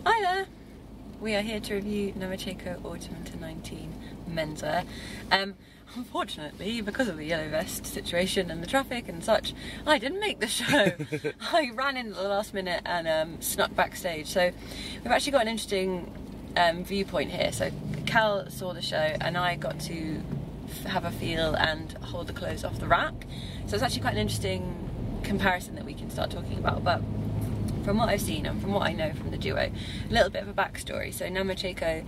Hi there! We are here to review Namacheko Autumn Winter 19 menswear. Unfortunately, because of the yellow vest situation and the traffic and such, I didn't make the show. I ran in at the last minute and snuck backstage. So we've actually got an interesting viewpoint here. So Cal saw the show and I got to have a feel and hold the clothes off the rack. So it's actually quite an interesting comparison that we can start talking about. But from what I've seen and from what I know from the duo, a little bit of a backstory. So Namacheko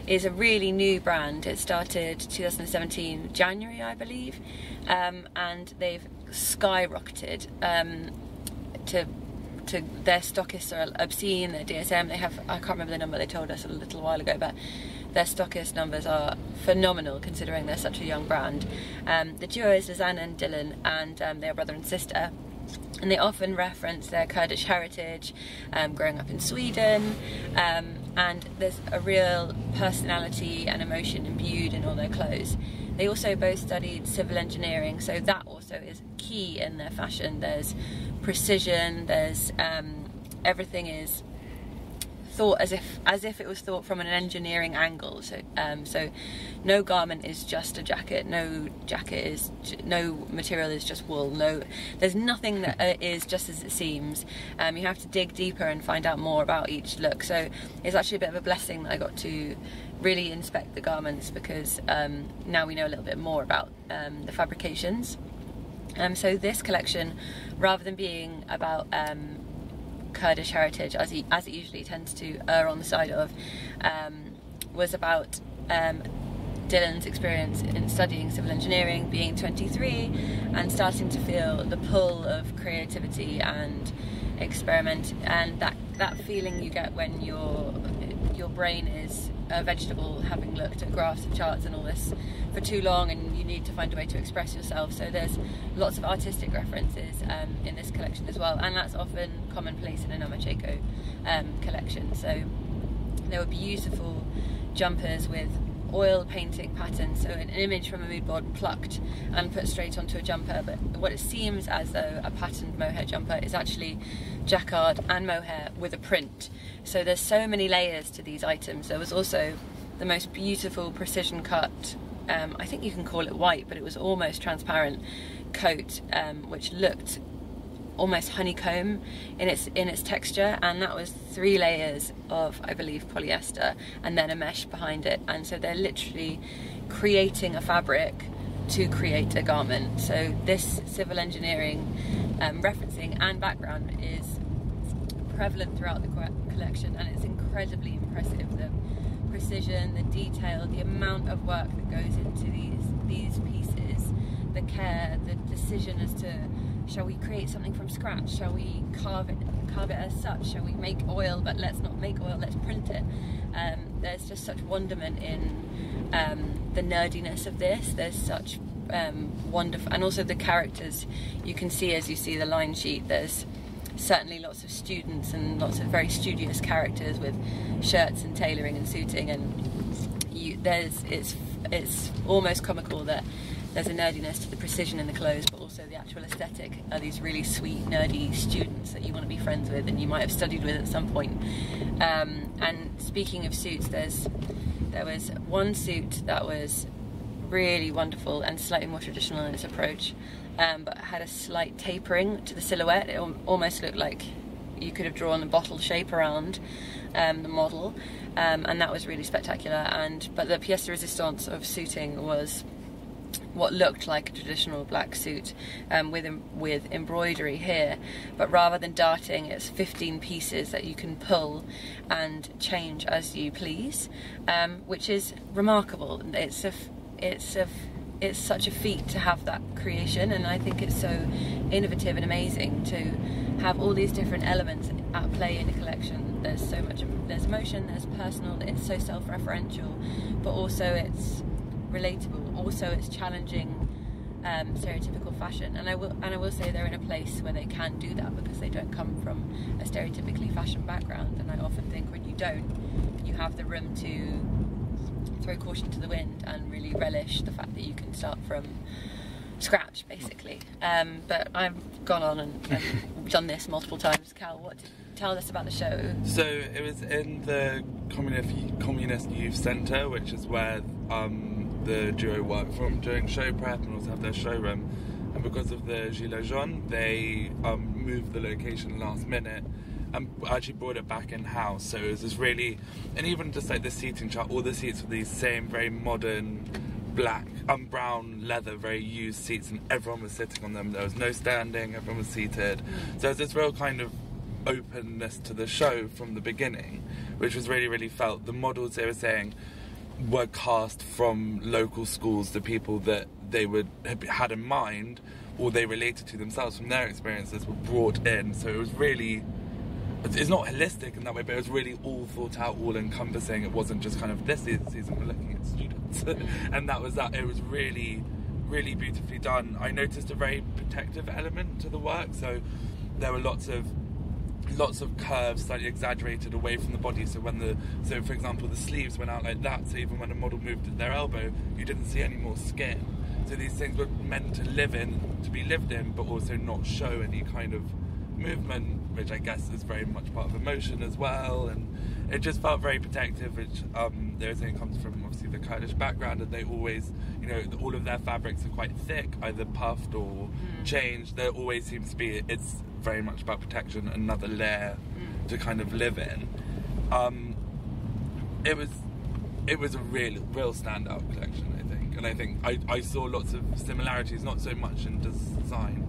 is a really new brand. It started 2017 January, I believe, and they've skyrocketed to their stockists are obscene. Their DSM, they have, I can't remember the number they told us a little while ago, but their stockist numbers are phenomenal considering they're such a young brand. The duo is Lezan and Dilan, and they're brother and sister. And they often reference their Kurdish heritage, growing up in Sweden, and there's a real personality and emotion imbued in all their clothes. They also both studied civil engineering, so that also is key in their fashion. There's precision, there's everything is thought as if it was thought from an engineering angle. So no garment is just a jacket, no material is just wool, there's nothing that is just as it seems. You have to dig deeper and find out more about each look. So it's actually a bit of a blessing that I got to really inspect the garments, because now we know a little bit more about the fabrications. So this collection, rather than being about Kurdish heritage, as it usually tends to err on the side of, was about Dilan's experience in studying civil engineering, being 23 and starting to feel the pull of creativity and experiment, and that feeling you get when your brain is a vegetable, having looked at graphs and charts and all this for too long, and you need to find a way to express yourself. So there's lots of artistic references in this collection as well, and that's often commonplace in a Namacheko collection. So there were beautiful jumpers with oil painting patterns, so an image from a mood board plucked and put straight onto a jumper, but what it seems as though a patterned mohair jumper is actually jacquard and mohair with a print. So there's so many layers to these items. There was also the most beautiful precision cut, I think you can call it white, but it was almost transparent coat, which looked almost honeycomb in its texture, and that was 3 layers of, I believe, polyester and then a mesh behind it. And so they're literally creating a fabric to create a garment. So this civil engineering referencing and background is prevalent throughout the collection, and it's incredibly impressive. The precision, the detail, the amount of work that goes into these pieces, the care, the decision as to, shall we create something from scratch? Shall we carve it as such? Shall we make oil, but let's not make oil, let's print it? There's just such wonderment in the nerdiness of this. There's such wonderful, and also the characters you can see as you see the line sheet. There's certainly lots of students and lots of very studious characters with shirts and tailoring and suiting, and it's almost comical that there's a nerdiness to the precision in the clothes, but also the actual aesthetic are these really sweet, nerdy students that you want to be friends with and you might have studied with at some point. And speaking of suits, there was one suit that was really wonderful and slightly more traditional in its approach, but had a slight tapering to the silhouette. It almost looked like you could have drawn a bottle shape around the model, and that was really spectacular. But the pièce de résistance of suiting was what looked like a traditional black suit, with embroidery here, but rather than darting, it's 15 pieces that you can pull and change as you please, which is remarkable. It's such a feat to have that creation, and I think it's so innovative and amazing to have all these different elements at play in a collection. There's so much, there's emotion, there's personal, it's so self-referential, but also it's relatable, also it's challenging stereotypical fashion, and I will say they're in a place where they can do that because they don't come from a stereotypically fashion background, and I often think when you don't, you have the room to throw caution to the wind and really relish the fact that you can start from scratch, basically. But I've gone on and done this multiple times. Cal, tell us about the show. So it was in the Communist Youth Centre, which is where the duo work from during show prep and also have their showroom. And because of the Gilets jaunes, they moved the location last minute and actually brought it back in-house. So it was this really, and even just like the seating chart, all the seats were these same very modern black, brown leather, very used seats, and everyone was sitting on them. There was no standing, everyone was seated. So there's this real kind of openness to the show from the beginning, which was really, really felt. The models, they were saying, were cast from local schools, the people that they had in mind, or they related to themselves from their experiences, were brought in. So it was really, it's not holistic in that way, but it was really all thought out, all encompassing. It wasn't just kind of, this season we're looking at students and that was that. It was really, really beautifully done. I noticed a very protective element to the work, so there were lots of curves, slightly exaggerated away from the body. So so for example, the sleeves went out like that. So even when a model moved at their elbow, you didn't see any more skin. So these things were meant to be lived in, but also not show any kind of movement, which I guess is very much part of emotion as well. And it just felt very protective, which they were saying comes from obviously the Kurdish background, and they always, all of their fabrics are quite thick, either puffed or changed. There always seems to be, it's very much about protection, another layer to kind of live in. It was a real standout collection, I think, and I think I saw lots of similarities, not so much in design,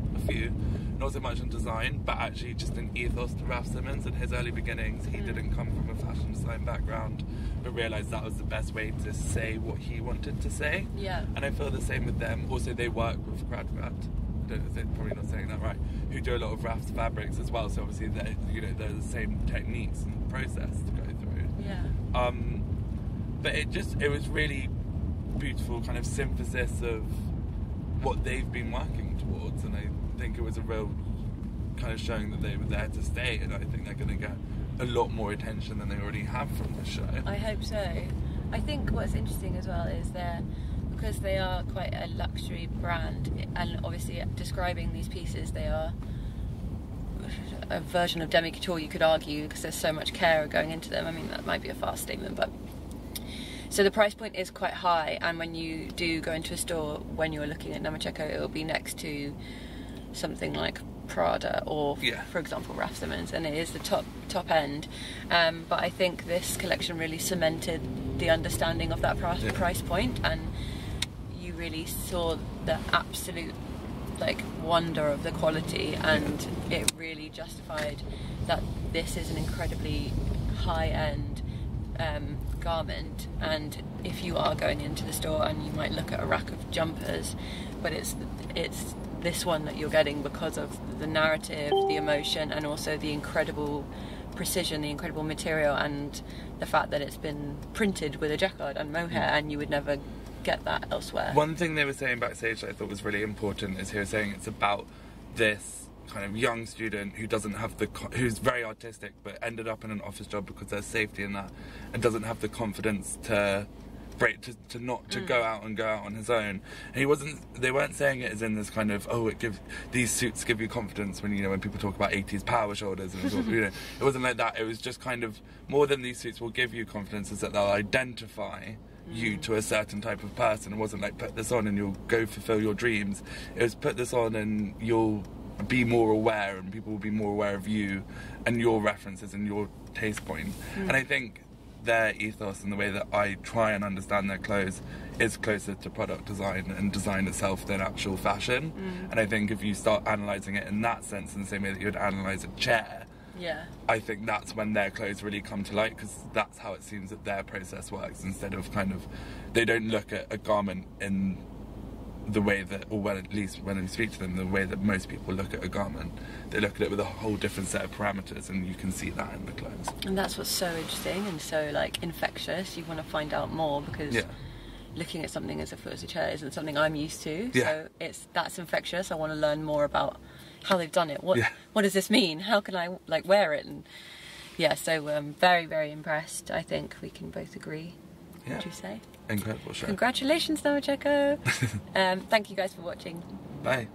not so much in design, but actually just in ethos to Raf Simons and his early beginnings. He didn't come from a fashion design background, but realised that was the best way to say what he wanted to say. Yeah. And I feel the same with them. Also, they work with Gradvat, probably not saying that right, who do a lot of Raf's fabrics as well, so obviously they're the same techniques and process to go through. Yeah. But it was really beautiful kind of synthesis of what they've been working towards, and I think it was a real kind of showing that they were there to stay, and I think they're going to get a lot more attention than they already have from the show. I hope so. I think what's interesting as well is because they are quite a luxury brand, and obviously describing these pieces, they are a version of demi couture, you could argue, because there's so much care going into them. I mean, that might be a fast statement, but so the price point is quite high, and when you do go into a store, when you're looking at Namacheko, it will be next to something like Prada or, for example, Raf Simons, and it is the top end. But I think this collection really cemented the understanding of that price point, and you really saw the absolute wonder of the quality, and it really justified that this is an incredibly high-end garment. And if you are going into the store, and you might look at a rack of jumpers, but it's this one that you're getting because of the narrative, the emotion, and also the incredible precision, the incredible material, and the fact that it's been printed with a jacquard and mohair, and you would never get that elsewhere. One thing they were saying backstage that I thought was really important is he was saying it's about this kind of young student who doesn't have who's very artistic but ended up in an office job because there's safety in that, and doesn't have the confidence to go out on his own. And they weren't saying it as in this kind of, these suits give you confidence when people talk about 80s power shoulders, and it wasn't like that. It was just kind of more than these suits will give you confidence, is that they'll identify you to a certain type of person. It wasn't like, put this on and you'll go fulfill your dreams. It was, put this on and you'll be more aware, and people will be more aware of you and your references and your taste point. And I think their ethos and the way that I try and understand their clothes is closer to product design and design itself than actual fashion. And I think if you start analysing it in that sense, in the same way that you would analyse a chair, I think that's when their clothes really come to light, because that's how it seems that their process works, instead of they don't look at a garment in the way that, or well, at least when I speak to them, the way that most people look at a garment. They look at it with a whole different set of parameters, and you can see that in the clothes. And that's what's so interesting and so infectious. You want to find out more, because looking at something as a foot as a chair isn't something I'm used to. So that's infectious. I want to learn more about how they've done it. What does this mean? How can I wear it? And so very, very impressed. I think we can both agree. What would you say? incredible show. Congratulations, Namacheko. Thank you guys for watching. Bye.